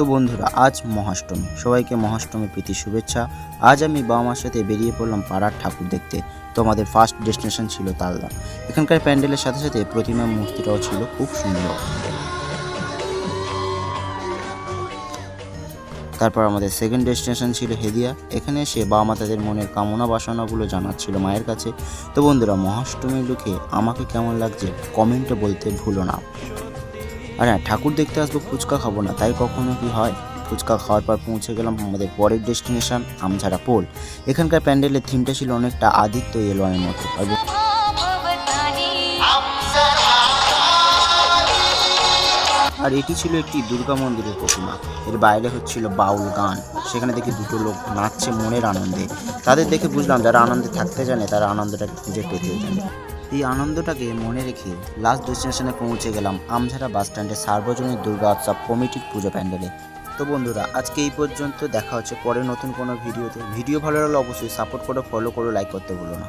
তো বন্ধুরা, আজ মহাষ্টমী। সবাইকে মহাষ্টমীর প্রীতি শুভেচ্ছা। আজ আমি বাবা মার সাথে বেরিয়ে পড়লাম পাড়ার ঠাকুর দেখতে। তো আমাদের ফার্স্ট ডেস্টিনেশন ছিল তালদা। এখানকার প্যান্ডেলের সাথে সাথে প্রতিমা মূর্তিটাও ছিল খুব সুন্দর। তারপর আমাদের সেকেন্ড ডেস্টিনেশন ছিল হেদিয়া। এখানে এসে বাবা মা তাদের মনের কামনা বাসনাগুলো জানাচ্ছিল মায়ের কাছে। তো বন্ধুরা, মহাষ্টমীর লুকে আমাকে কেমন লাগছে কমেন্টে বলতে ভুলো না। আর হ্যাঁ, ঠাকুর দেখতে আসবো, ফুচকা খাবো না, তাই কখনো কি হয়? ফুচকা খাওয়ার পর পৌঁছে গেলাম আমাদের পরের ডেস্টিনেশন আমঝাড়া পোল। এখানকার প্যান্ডেলের থিমটা ছিল অনেকটা আদিত্য এলওয়ানের মতো। আর এটি ছিল একটি দুর্গা মন্দিরের প্রতিমা। এর বাইরে হচ্ছিল বাউল গান। সেখানে দেখি দুটো লোক নাচছে মনের আনন্দে। তাদের দেখে বুঝলাম যারা আনন্দে থাকতে জানে তারা আনন্দটাকে খুঁজে পেতেও জানে। এই আনন্দটাকে মনে রেখে লাস্ট ডেস্টিনেশনে পৌঁছে গেলাম আমঝাড়া বাস স্ট্যান্ডে সার্বজনীন দুর্গা উৎসব কমিটির পুজো প্যান্ডেলে। তো বন্ধুরা, আজকে এই পর্যন্ত। দেখা হচ্ছে পরে নতুন কোনো ভিডিওতে। ভিডিও ভালো লাগলে অবশ্যই সাপোর্ট করো, ফলো করো, লাইক করতে ভুলো না।